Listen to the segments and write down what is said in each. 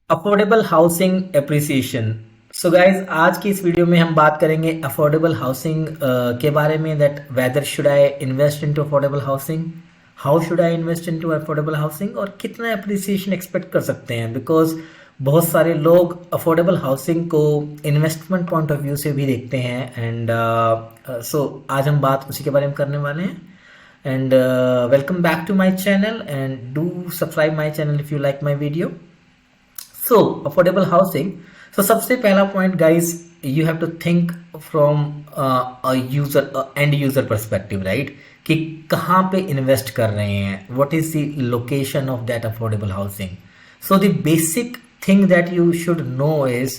Affordable housing appreciation. So guys, आज की इस वीडियो में हम बात करेंगे अफोर्डेबल हाउसिंग के बारे में, that whether should I invest into affordable housing, how should I invest into affordable housing, और कितना एप्रिसिएशन एक्सपेक्ट कर सकते हैं। बिकॉज बहुत सारे लोग अफोर्डेबल हाउसिंग को इन्वेस्टमेंट पॉइंट ऑफ व्यू से भी देखते हैं, एंड सो आज हम बात उसी के बारे में करने वाले हैं। And welcome back to my channel, and do subscribe my channel if you like my video. So affordable housing, so सबसे पहला point guys, you have to think from a user, end user perspective, right, कि कहाँ पे invest कर रहे हैं, what is the location of that affordable housing. So the basic thing that you should know is,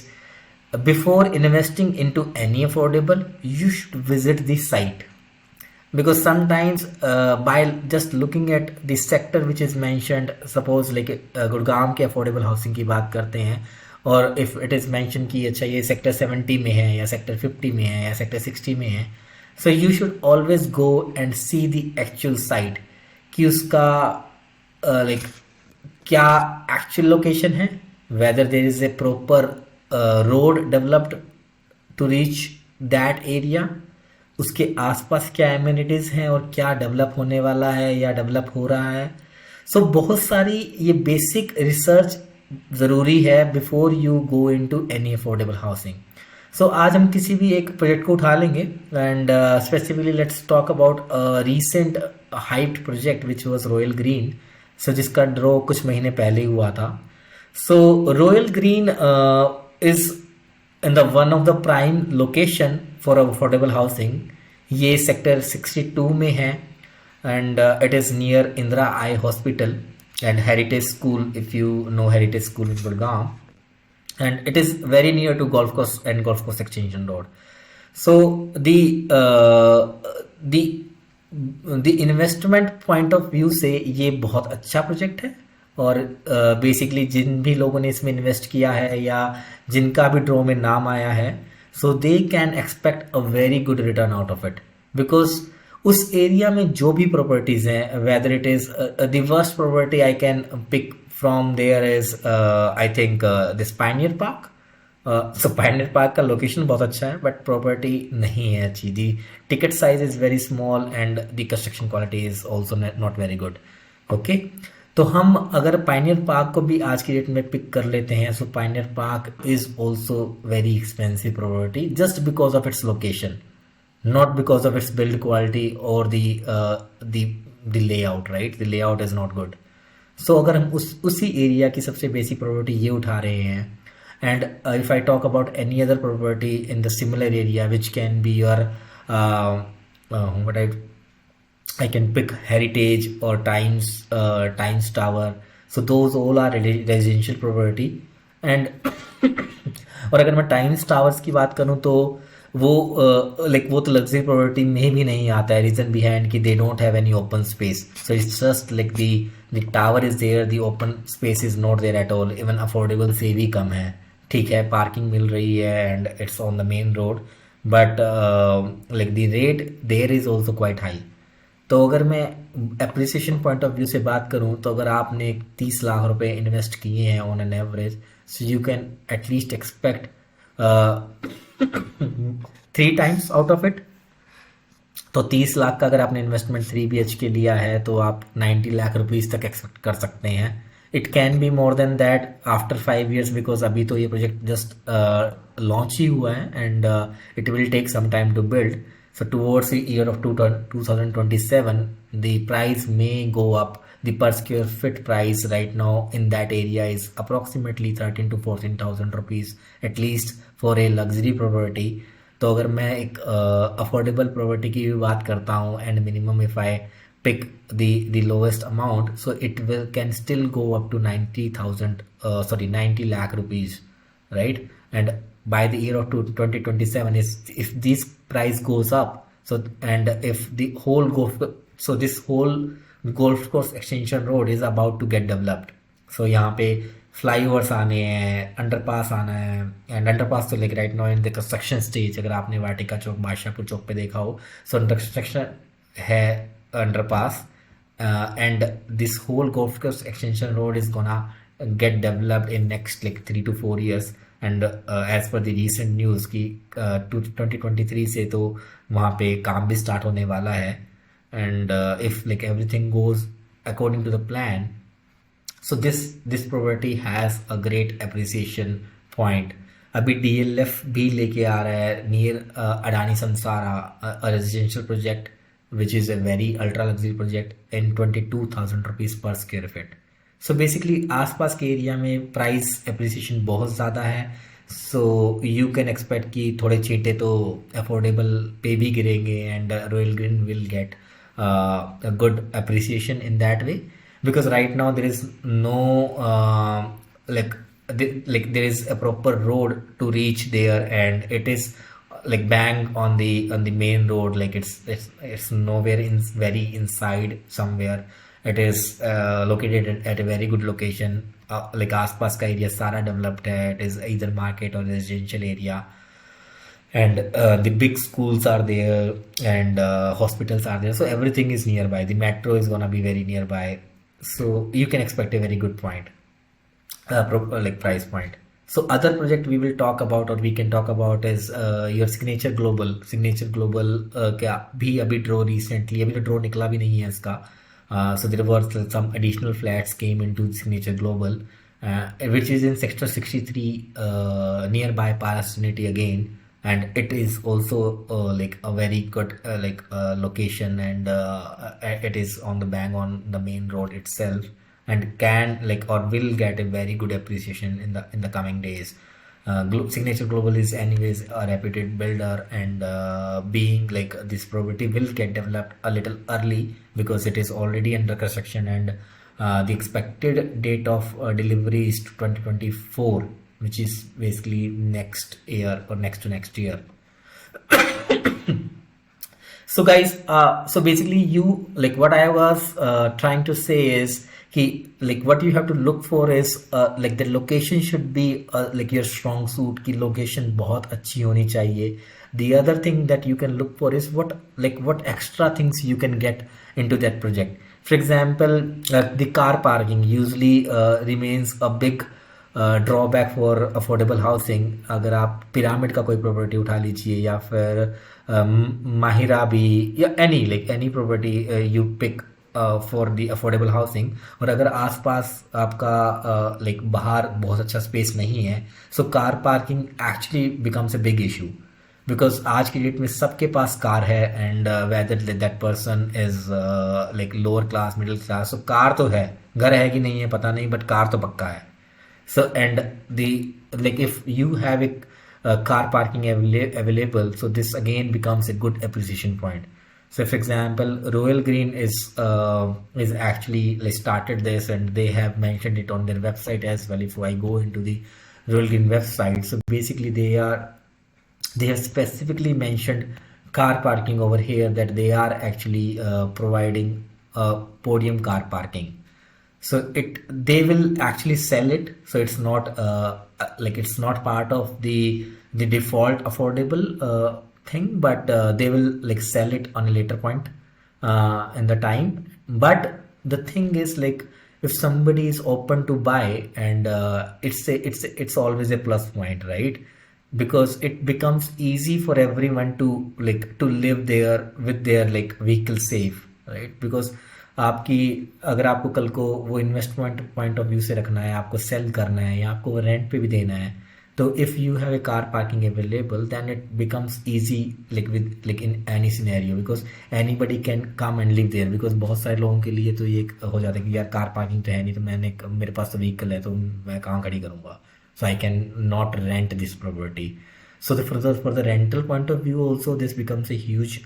before investing into any affordable, you should visit the site, because sometimes by just looking at the sector which is mentioned, suppose like Gurgaon के affordable housing की बात करते हैं, और if it is mention कि अच्छा ये sector 70 में है या सेक्टर 50 में है या सेक्टर 60 में है, so you should always go and see the actual site कि उसका लाइक क्या एक्चुअल लोकेशन है, whether there is a proper road developed to reach that area, उसके आसपास क्या एमिनिटीज़ हैं और क्या डेवलप होने वाला है या डेवलप हो रहा है। सो बहुत सारी ये बेसिक रिसर्च ज़रूरी है before you go into any affordable housing. So आज हम किसी भी एक प्रोजेक्ट को उठा लेंगे, and specifically let's talk about recent height project which was Royal Green. So जिसका ड्रॉ कुछ महीने पहले हुआ था। So Royal Green is in the one of the prime location for affordable housing. ये सेक्टर 62 में है, and it is near Indira Eye Hospital and Heritage School, if you know Heritage School in Gurgaon, and it is very near to Golf Course and Golf Course Extension Road. So the investment point of view से ये बहुत अच्छा project है, और basically जिन भी लोगों ने इसमें इन्वेस्ट किया है या जिनका भी ड्रॉ में नाम आया है, so they can expect a very good return out of it, because उस एरिया में जो भी प्रॉपर्टीज हैं, whether it is the worst property I can pick from there is I think this Pioneer Park. So Pioneer Park का location बहुत अच्छा है, but property नहीं है अच्छी। The ticket size is very small and the construction quality is also not very good. Okay, तो हम अगर पायनियर पार्क को भी आज की डेट में पिक कर लेते हैं, so Pioneer Park is also very expensive property just because of its location, not because of its build quality और the layout, right, the layout is not good. So अगर हम उसी एरिया की सबसे बेसिक प्रॉपर्टी ये उठा रहे हैं, and if I talk about any other property in the similar area which can be your what I can pick Heritage or Times Tower. So those all are residential property. And और अगर मैं times towers की बात करूँ तो वो वो तो लग्जरी प्रॉपर्टी में भी नहीं आता है। रीजन बिहाइंड कि they don't have any open space, so it's just like the tower is there, the open space is not there at all. Even affordable से भी कम है, ठीक है, पार्किंग मिल रही है and it's on the main road, but like the rate there is also quite high. तो अगर मैं एप्रिसिएशन पॉइंट ऑफ व्यू से बात करूं, तो अगर आपने 30 लाख रुपए इन्वेस्ट किए हैं on an average, so you can at least expect 3 times out of it. तो 30 लाख का अगर आपने इन्वेस्टमेंट 3 BHK लिया है, तो आप 90 लाख रुपीज़ तक एक्सपेक्ट कर सकते हैं। It can be more than that after 5 years, because अभी तो ये प्रोजेक्ट जस्ट लॉन्च ही हुआ है and it will take some time to build. So towards the year of 2027, the price may go up. The per square foot price right now in that area is approximately 13 to 14,000 rupees, at least for a luxury property. तो अगर मैं एक affordable property की भी बात करता हूँ, and minimum if I pick the lowest amount, so it can still go up to 90 lakh rupees, right? And by the year of 2027, if this price goes up, so and if the whole this whole golf course extension road is about to get developed, so यहाँ पे flyovers आने हैं, underpass आना है, and underpass तो like right now in the construction stage. अगर आपने वाटिका चौक, बादशाहपुर चौक पे देखा हो, सो अंडर कंस्ट्रक्शन है underpass, and this whole golf course extension road is gonna get developed in next like 3 to 4 years. And as per the recent news कि 2023 से तो वहाँ पे काम भी स्टार्ट होने वाला है. And if like everything goes according to the plan, so this property has a great appreciation point. अभी DLF भी लेके आ रहा है नियर अडानी संसारा, a residential project which is a very ultra luxury project in 22,000 rupees per square feet. So basically आसपास के area में price appreciation बहुत ज़्यादा है. सो यू कैन एक्सपेक्ट कि थोड़े चीटे तो अफोर्डेबल पे भी गिरेंगे and royal green will get a good appreciation in that way, because right now there is no like there is a proper road to reach there, and it is like bang on the main road, like it's nowhere in very inside somewhere. It is located at a very good location, like आसपास का area सारा developed है. It is either market or residential area, and the big schools are there, and hospitals are there, so everything is nearby. The metro is gonna be very nearby, so you can expect a very good point, like price point. So other project we will talk about, or we can talk about, is your signature global. क्या भी अभी draw recently, अभी तो draw निकला भी नहीं है इसका. So there were some additional flats came into signature global, which is in sector 63, nearby Paras Trinity again. And it is also like a very good location, and it is on the bang on the main road itself, and can like or will get a very good appreciation in the coming days. Signature Global is anyways a reputed builder, and being like this property will get developed a little early because it is already under construction, and the expected date of delivery is 2024, which is basically next year or next to next year. So guys, so basically you like what I was trying to say is कि like what you have to look for is like the location should be like your strong suit की location बहुत अच्छी होनी चाहिए. The other thing that you can look for is what extra things you can get into that project. For example, the car parking usually remains a big drawback for affordable housing. अगर आप pyramid का कोई property उठा लीजिए, या फिर माहिरा भी, या any property you pick for the affordable housing, और अगर आसपास आपका लाइक बाहर बहुत अच्छा स्पेस नहीं है, so car parking actually becomes a big issue, because आज की डेट में सबके पास कार है, and whether that person is like lower class, middle class, so car तो है, घर है कि नहीं है पता नहीं, बट कार तो पक्का है. So and the like if you have a car parking available, so this again becomes a good appreciation point. So for example, Royal Green is actually like started this, and they have mentioned it on their website as well. If I go into the Royal Green website, so basically they have specifically mentioned car parking over here, that they are actually providing podium car parking. So they will actually sell it, so it's not like it's not part of the default affordable thing, but they will like sell it on a later point in the time. But the thing is, like if somebody is open to buy, and it's always a plus point, right? Because it becomes easy for everyone to live there with their like vehicle safe, right? Because आपकी अगर आपको कल को वो investment point of view से रखना है, आपको सेल करना है, या आपको रेंट पे भी देना है, तो if you have a car parking available, then it becomes easy like in any scenario, because anybody can come and live there. Because बहुत सारे लोगों के लिए तो ये हो जाता है कि यार कार पार्किंग तो है नहीं, तो मेरे पास तो व्हीकल है, तो मैं कहाँ खड़ी करूँगा, so I can not rent this property. So for the rental point of view also, this becomes a huge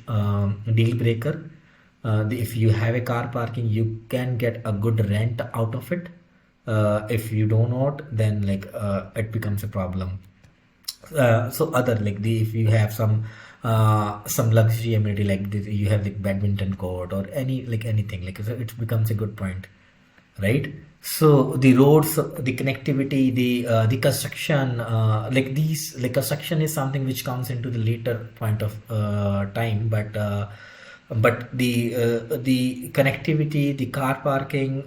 deal breaker. If you have a car parking, you can get a good rent out of it. If you do not, then it becomes a problem. So other if you have some luxury amenity, like this, you have the badminton court or anything, so it becomes a good point, right? So the roads, the connectivity, the construction, construction is something which comes into the later point of time, but but the connectivity, the car parking,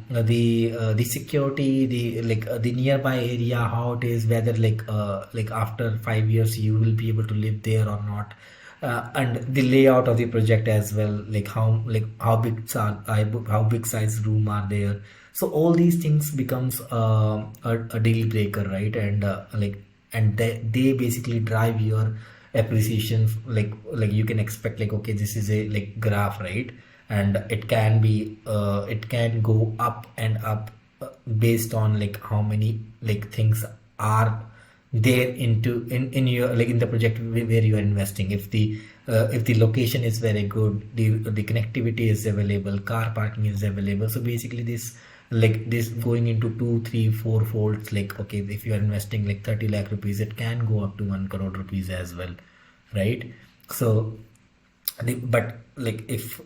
the security, the nearby area, how it is, whether like after 5 years you will be able to live there or not, and the layout of the project as well, like how how big size room are there. So all these things becomes a deal breaker, right? And and they basically drive your appreciation. Like you can expect, like, okay, this is a like graph, right? And it can be it can go up and up based on like how many like things are there in your like in the project where you are investing. If the location is very good, the connectivity is available, car parking is available. So basically this going into 2 3 4 folds. Like, okay, if you are investing like 30 lakh rupees, it can go up to 1 crore rupees as well, right? So but like if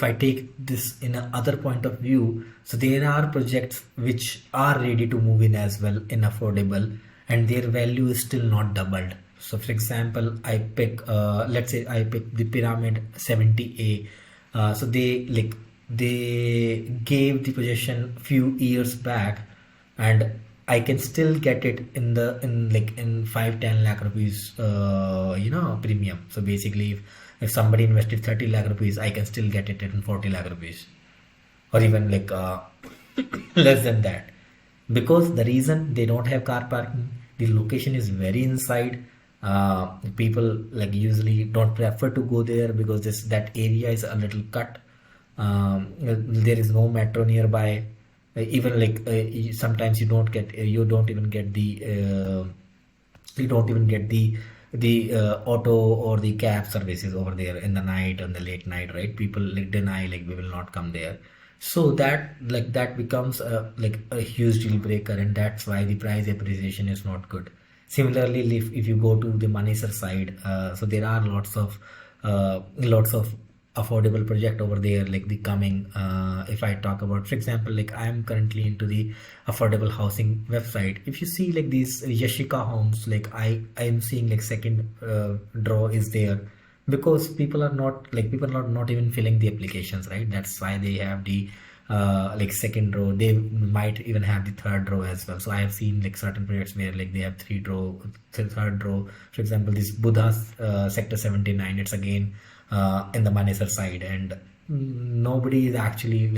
I take this in a other point of view, so there are projects which are ready to move in as well in affordable, and their value is still not doubled. So for example, I pick let's say I pick the pyramid 70A. So they gave the possession few years back, and I can still get it in 5 10 lakh rupees premium. So basically, if somebody invested 30 lakh rupees, I can still get it in 40 lakh rupees, or even less than that. Because the reason they don't have car parking, the location is very inside. People like usually don't prefer to go there because that area is a little cut. There is no metro nearby. Even sometimes you don't even get the auto or the cab services over there in the night, on the late night, right? People like deny, like, we will not come there. So that becomes a huge deal breaker, and that's why the price appreciation is not good. Similarly, if you go to the Manesar side, so there are lots of affordable project over there, like the coming. If I talk about, for example, like I am currently into the affordable housing website. If you see like these Yashika homes, like I am seeing like second draw is there, because people are not even filling the applications, right? That's why they have the second row. They might even have the third row as well. So I have seen like certain projects where like they have third row. For example, this Buddha's sector 79, it's again in the Manesar side, and nobody is actually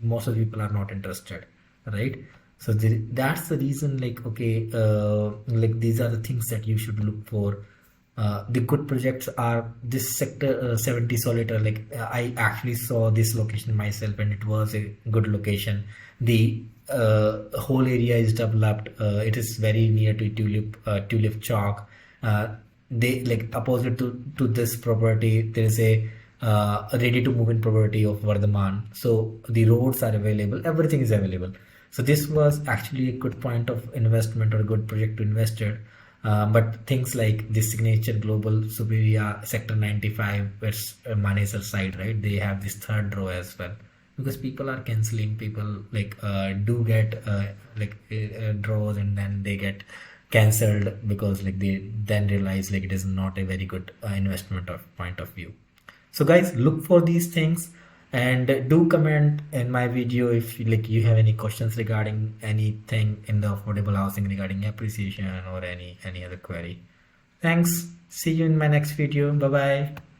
most of the people are not interested, right? So that's the reason, like, okay, these are the things that you should look for. The good projects are this sector 70 Solitaire. I actually saw this location myself, and it was a good location. The whole area is developed. It is very near to Tulip Chalk. They opposite to this property, there is a ready to move in property of Vardhaman. So the roads are available, everything is available. So this was actually a good point of investment, or a good project to invest in. But things like this Signature Global Superia Sector 95, where's Manesar side, right? They have this third row as well, because people are cancelling. People do get draws, and then they get cancelled because they then realize it is not a very good investment point of view. So guys, look for these things, and do comment in my video if you have any questions regarding anything in the affordable housing, regarding appreciation or any other query. Thanks. See you in my next video. Bye bye.